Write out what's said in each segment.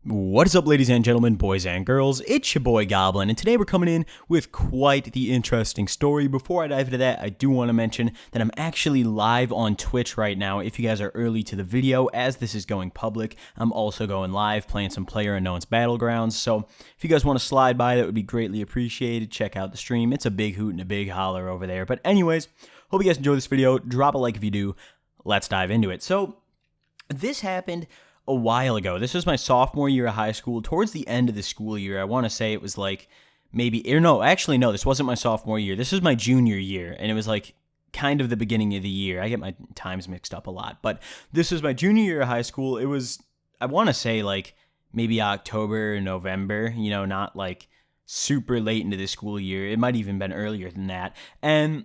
What is up, ladies and gentlemen, boys and girls? It's your boy Goblin, and today we're coming in with quite the interesting story. Before I dive into that, I do want to mention that I'm actually live on Twitch right now. If you guys are early to the video, as this is going public, I'm also going live playing some PlayerUnknown's Battlegrounds. So if you guys want to slide by, that would be greatly appreciated. Check out the stream. It's a big hoot and a big holler over there. But anyways, hope you guys enjoy this video. Drop a like if you do. Let's dive into it. So this happened a while ago. This was my sophomore year of high school, towards the end of the school year. I want to say it was like no, this wasn't my sophomore year. This was my junior year, and it was like kind of the beginning of the year. I get my times mixed up a lot, but this was my junior year of high school. It was, I want to say like maybe October, November, not like super late into the school year. It might even been earlier than that. And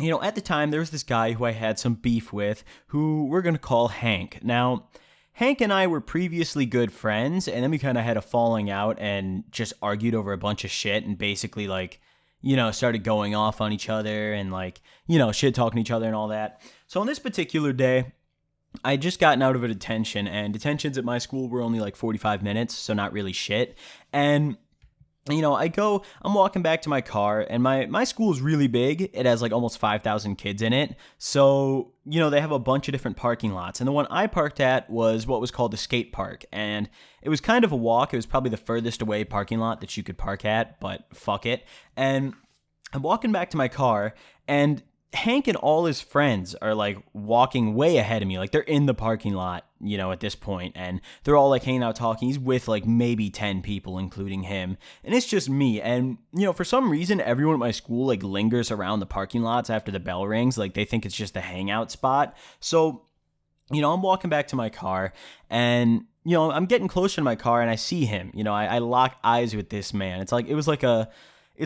at the time, there was this guy who I had some beef with, who we're going to call Hank. Now, Hank and I were previously good friends, and then we kind of had a falling out and just argued over a bunch of shit and basically, started going off on each other and, shit talking to each other and all that. So on this particular day, I had just gotten out of a detention, and detentions at my school were only like 45 minutes, so not really shit. And I'm walking back to my car, and my school is really big. It has like almost 5,000 kids in it. So, they have a bunch of different parking lots. And the one I parked at was what was called the skate park. And it was kind of a walk. It was probably the furthest away parking lot that you could park at, but fuck it. And I'm walking back to my car, and Hank and all his friends are like walking way ahead of me. Like they're in the parking lot, at this point, and they're all like hanging out talking. He's with like maybe 10 people, including him. And it's just me. And, for some reason, everyone at my school like lingers around the parking lots after the bell rings. Like they think it's just a hangout spot. So, I'm walking back to my car, and, I'm getting closer to my car, and I see him. I lock eyes with this man. It's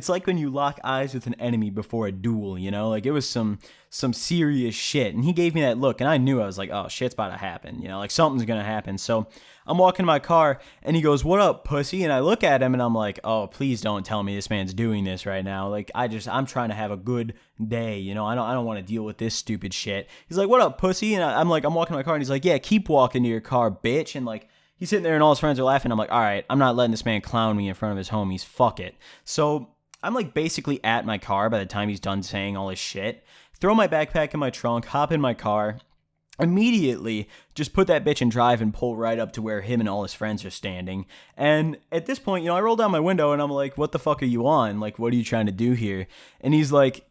like when you lock eyes with an enemy before a duel, Like, it was some serious shit. And he gave me that look, and I knew. I was like, oh, shit's about to happen, like, something's gonna happen. So I'm walking to my car, and he goes, "What up, pussy?" And I look at him, and I'm like, oh, please don't tell me this man's doing this right now. Like, I'm trying to have a good day, I don't want to deal with this stupid shit. He's like, "What up, pussy?" And I'm walking to my car, and he's like, "Yeah, keep walking to your car, bitch." And, he's sitting there, and all his friends are laughing. I'm like, all right, I'm not letting this man clown me in front of his homies. Fuck it. So I'm basically at my car by the time he's done saying all his shit. Throw my backpack in my trunk, hop in my car, immediately just put that bitch in drive and pull right up to where him and all his friends are standing. And at this point, I roll down my window and I'm like, "What the fuck are you on? Like, what are you trying to do here?" And he's like,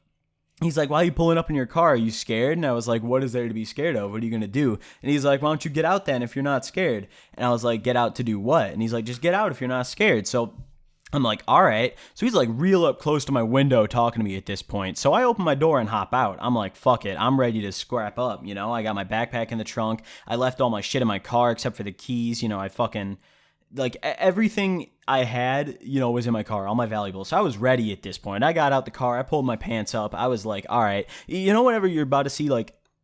"Why are you pulling up in your car? Are you scared?" And I was like, "What is there to be scared of? What are you going to do?" And he's like, "Why don't you get out then if you're not scared?" And I was like, "Get out to do what?" And he's like, "Just get out if you're not scared." So I'm like, all right. So he's like real up close to my window talking to me at this point. So I open my door and hop out. I'm like, fuck it. I'm ready to scrap up. I got my backpack in the trunk. I left all my shit in my car except for the keys. I fucking, everything I had, was in my car, all my valuables. So I was ready at this point. I got out the car. I pulled my pants up. I was like, all right. Whenever you're about to see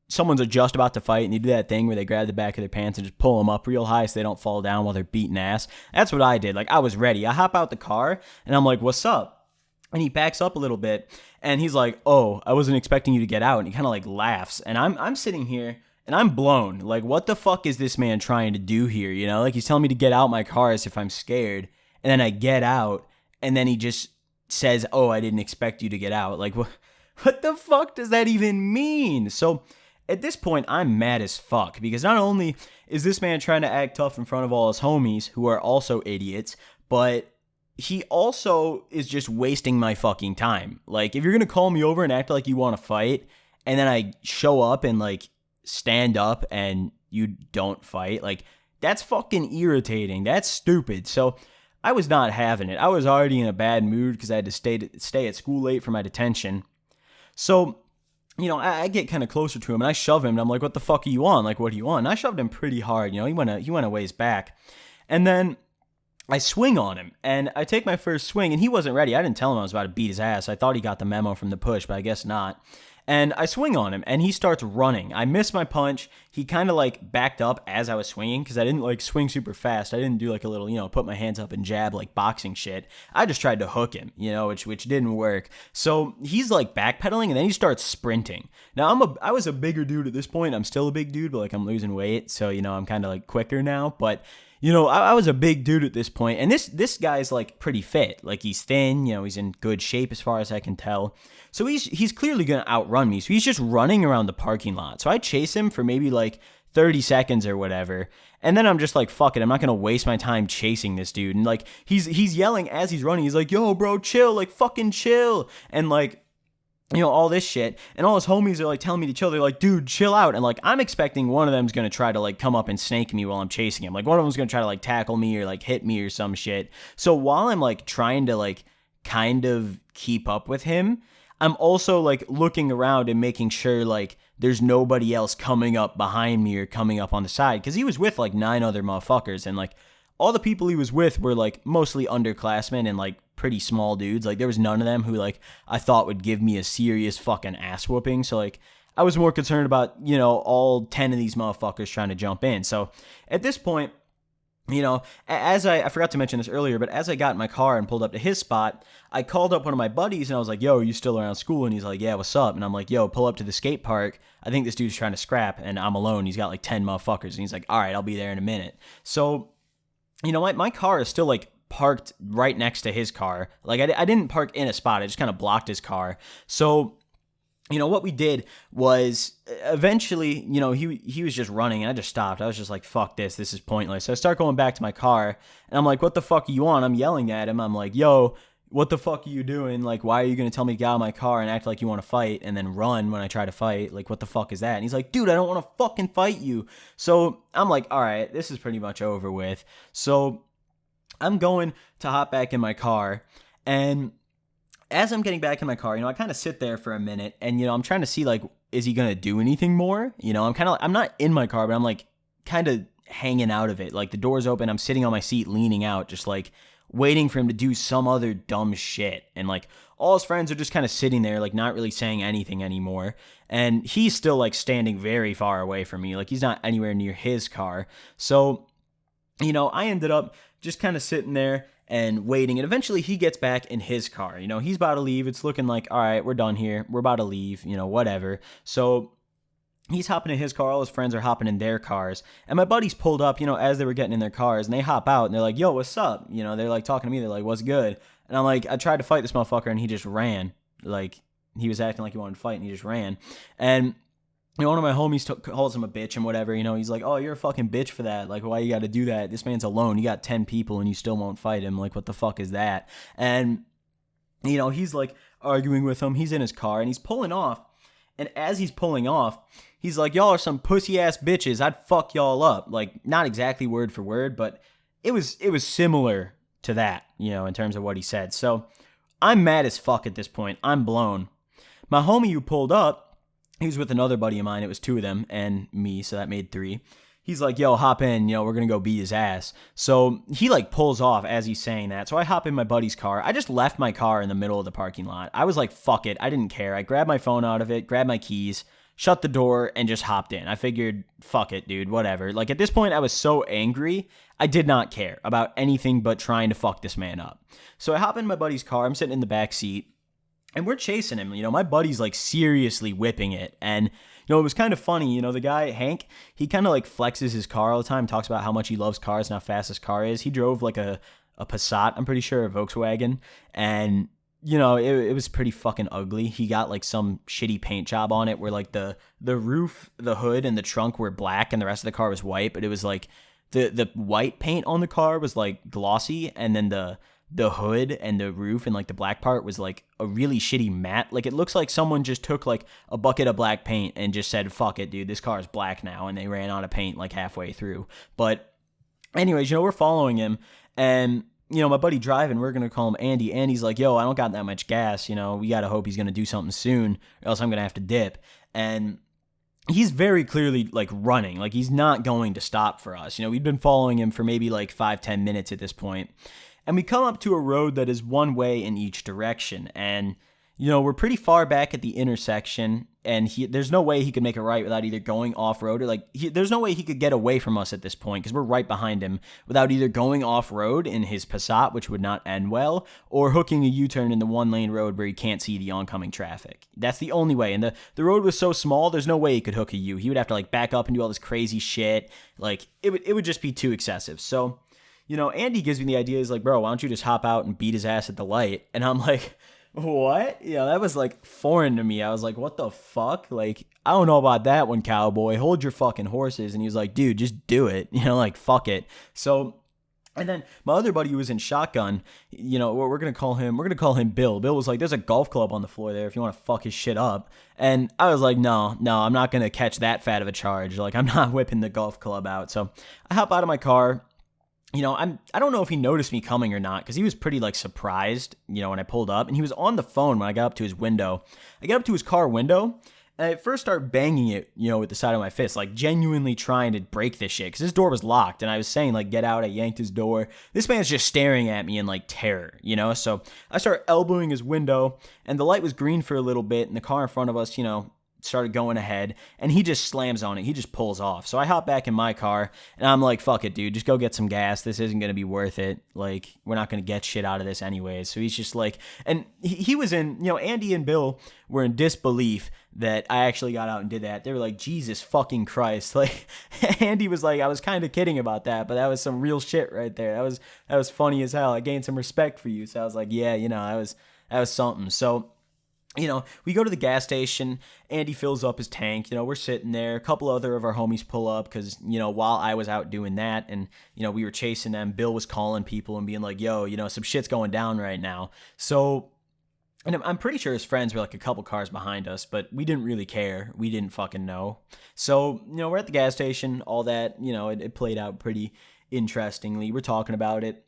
someone's just about to fight and you do that thing where they grab the back of their pants and just pull them up real high so they don't fall down while they're beating ass. That's what I did. I was ready. I hop out the car and I'm like, "What's up?" And he backs up a little bit and he's like, "Oh, I wasn't expecting you to get out." And he kind of laughs. And I'm sitting here and I'm blown. What the fuck is this man trying to do here? He's telling me to get out my car as if I'm scared. And then I get out and then he just says, "Oh, I didn't expect you to get out." What the fuck does that even mean? So at this point, I'm mad as fuck because not only is this man trying to act tough in front of all his homies who are also idiots, but he also is just wasting my fucking time. If you're going to call me over and act like you want to fight, and then I show up and stand up and you don't fight, that's fucking irritating. That's stupid. So I was not having it. I was already in a bad mood because I had to stay at school late for my detention. So I get kind of closer to him and I shove him and I'm like, "What the fuck are you on? What are you on?" And I shoved him pretty hard. He went a ways back. And then I swing on him and I take my first swing and he wasn't ready. I didn't tell him I was about to beat his ass. I thought he got the memo from the push, but I guess not. And I swing on him and he starts running. I miss my punch. He kind of backed up as I was swinging because I didn't swing super fast. I didn't do a little, put my hands up and jab boxing shit. I just tried to hook him, which didn't work. So he's backpedaling and then he starts sprinting. Now I was a bigger dude at this point. I'm still a big dude, but I'm losing weight. So, I'm kind of quicker now. But I was a big dude at this point, and this guy's like pretty fit. Like he's thin, he's in good shape as far as I can tell. So he's clearly gonna outrun me. So he's just running around the parking lot. So I chase him for maybe like 30 seconds or whatever. And then I'm just like, fuck it, I'm not gonna waste my time chasing this dude. And like he's yelling as he's running. He's like, yo, bro, chill, like fucking chill. And like, all this shit, and all his homies are like telling me to chill. They're like, dude, chill out. And like, I'm expecting one of them's gonna try to like come up and snake me while I'm chasing him. Like one of them's gonna try to like tackle me or like hit me or some shit. So while I'm like trying to like kind of keep up with him, I'm also like looking around and making sure like there's nobody else coming up behind me or coming up on the side, because he was with like 9 other motherfuckers, and like all the people he was with were like mostly underclassmen and like pretty small dudes. Like there was none of them who like I thought would give me a serious fucking ass whooping. So like I was more concerned about, all 10 of these motherfuckers trying to jump in. So at this point, as I forgot to mention this earlier, but as I got in my car and pulled up to his spot, I called up one of my buddies and I was like, yo, are you still around school? And he's like, yeah, what's up? And I'm like, yo, pull up to the skate park. I think this dude's trying to scrap and I'm alone. He's got like 10 motherfuckers. And he's like, all right, I'll be there in a minute. So, my car is still like parked right next to his car. Like I didn't park in a spot. I just kind of blocked his car. So, what we did was eventually, he was just running and I just stopped. I was just like, fuck this. This is pointless. So I start going back to my car and I'm like, what the fuck are you on? I'm yelling at him. I'm like, yo, what the fuck are you doing? Like, why are you going to tell me to get out of my car and act like you want to fight and then run when I try to fight? Like, what the fuck is that? And he's like, dude, I don't want to fucking fight you. So I'm like, all right, this is pretty much over with. So I'm going to hop back in my car, and as I'm getting back in my car, I kind of sit there for a minute and, I'm trying to see like, is he going to do anything more? I'm not in my car, but I'm like kind of hanging out of it. Like the door's open. I'm sitting on my seat, leaning out, just like waiting for him to do some other dumb shit. And like all his friends are just kind of sitting there, like not really saying anything anymore. And he's still like standing very far away from me. Like he's not anywhere near his car. So, I ended up just kind of sitting there and waiting. And eventually he gets back in his car. He's about to leave. It's looking like, all right, we're done here. We're about to leave, whatever. So he's hopping in his car. All his friends are hopping in their cars. And my buddies pulled up, as they were getting in their cars. And they hop out and they're like, yo, what's up? They're like talking to me. They're like, what's good? And I'm like, I tried to fight this motherfucker and he just ran. Like he was acting like he wanted to fight and he just ran. And one of my homies calls him a bitch and whatever, he's like, oh, you're a fucking bitch for that. Like, why you got to do that? This man's alone. You got 10 people and you still won't fight him. Like, what the fuck is that? And, he's like arguing with him. He's in his car and he's pulling off. And as he's pulling off, he's like, y'all are some pussy ass bitches. I'd fuck y'all up. Like, not exactly word for word, but it was similar to that, in terms of what he said. So I'm mad as fuck at this point. I'm blown. My homie who pulled up, he was with another buddy of mine. It was 2 of them and me, so that made 3. He's like, yo, hop in, we're going to go beat his ass. So he like pulls off as he's saying that. So I hop in my buddy's car. I just left my car in the middle of the parking lot. I was like, fuck it. I didn't care. I grabbed my phone out of it, grabbed my keys, shut the door, and just hopped in. I figured, fuck it, dude, whatever. Like at this point, I was so angry. I did not care about anything but trying to fuck this man up. So I hop in my buddy's car. I'm sitting in the back seat. And we're chasing him. My buddy's like seriously whipping it. And, it was kind of funny. The guy, Hank, he kind of like flexes his car all the time, talks about how much he loves cars and how fast his car is. He drove like a Passat, I'm pretty sure, a Volkswagen. And, it was pretty fucking ugly. He got like some shitty paint job on it where like the roof, the hood, and the trunk were black and the rest of the car was white. But it was like the white paint on the car was like glossy, and then the hood and the roof and like the black part was like a really shitty matte. Like it looks like someone just took like a bucket of black paint and just said, fuck it, dude, this car is black now. And they ran out of paint like halfway through. But anyways, we're following him and, my buddy driving, we're going to call him Andy. Andy's like, yo, I don't got that much gas. We got to hope he's going to do something soon or else I'm going to have to dip. And he's very clearly like running, like he's not going to stop for us. We've been following him for maybe like 5-10 minutes at this point. And we come up to a road that is one way in each direction. And, we're pretty far back at the intersection, and there's no way he could make a right without either going off-road or, there's no way he could get away from us at this point because we're right behind him without either going off-road in his Passat, which would not end well, or hooking a U-turn in the one-lane road where he can't see the oncoming traffic. That's the only way, and the road was so small, there's no way he could hook a U. He would have to, back up and do all this crazy shit. It would just be too excessive. So, Andy gives me the idea, he's like, bro, why don't you just hop out and beat his ass at the light? And I'm like, what? That was foreign to me. I was like, what the fuck? I don't know about that one, cowboy. Hold your fucking horses. And he was like, dude, just do it. Fuck it. So, and then my other buddy who was in shotgun, we're going to call him Bill. Bill was like, there's a golf club on the floor there if you want to fuck his shit up. And I was like, no, I'm not going to catch that fat of a charge. I'm not whipping the golf club out. So I hop out of my car. I don't know if he noticed me coming or not because he was pretty surprised, when I pulled up, and he was on the phone when I got up to his window. I got up to his car window and I first started banging it, with the side of my fist, genuinely trying to break this shit because his door was locked and I was saying get out. I yanked his door. This man's just staring at me in terror, so I started elbowing his window and the light was green for a little bit and the car in front of us, started going ahead and he just slams on it. He just pulls off. So I hop back in my car and I'm like, fuck it, dude, just go get some gas. This isn't going to be worth it. We're not going to get shit out of this anyways. So he's just and he was in, Andy and Bill were in disbelief that I actually got out and did that. They were like, Jesus fucking Christ. Andy was like, I was kind of kidding about that, but that was some real shit right there. That was funny as hell. I gained some respect for you. So I was like, yeah, that was something. So we go to the gas station. Andy fills up his tank. We're sitting there. A couple other of our homies pull up because, while I was out doing that and, we were chasing them, Bill was calling people and being like, yo, some shit's going down right now. So, and I'm pretty sure his friends were a couple cars behind us, but we didn't really care. We didn't fucking know. So, we're at the gas station, all that, it played out pretty interestingly. We're talking about it.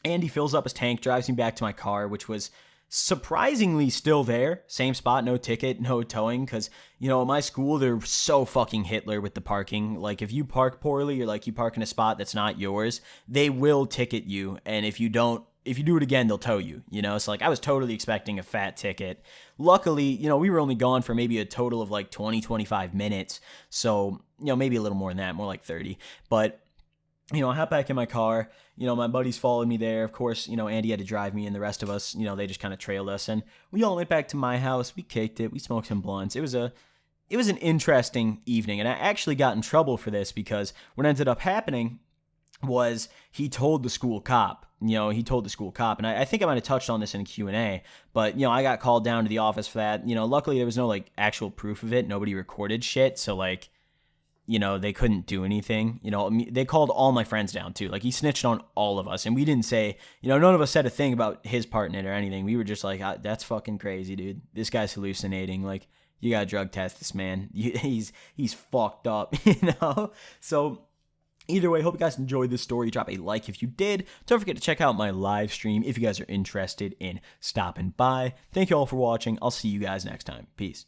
Andy fills up his tank, drives me back to my car, which was surprisingly still there, same spot, no ticket, no towing, because at my school they're so fucking Hitler with the parking. If you park poorly or you park in a spot that's not yours, they will ticket you, and if you do it again, they'll tow you, so I was totally expecting a fat ticket. Luckily, we were only gone for maybe a total of 20-25 minutes, so maybe a little more than that, more 30, but I hop back in my car, my buddies followed me there. Of course, Andy had to drive me and the rest of us, they just kind of trailed us and we all went back to my house. We kicked it. We smoked some blunts. It was an interesting evening. And I actually got in trouble for this because what ended up happening was he told the school cop, and I think I might have touched on this in a Q&A, but, I got called down to the office for that. Luckily there was no actual proof of it. Nobody recorded shit. So they couldn't do anything. They called all my friends down too. He snitched on all of us and we didn't say, none of us said a thing about his part in it or anything. We were just that's fucking crazy, dude. This guy's hallucinating. You gotta drug test this man. He's fucked up, So either way, hope you guys enjoyed this story. Drop a like if you did. Don't forget to check out my live stream if you guys are interested in stopping by. Thank you all for watching. I'll see you guys next time. Peace.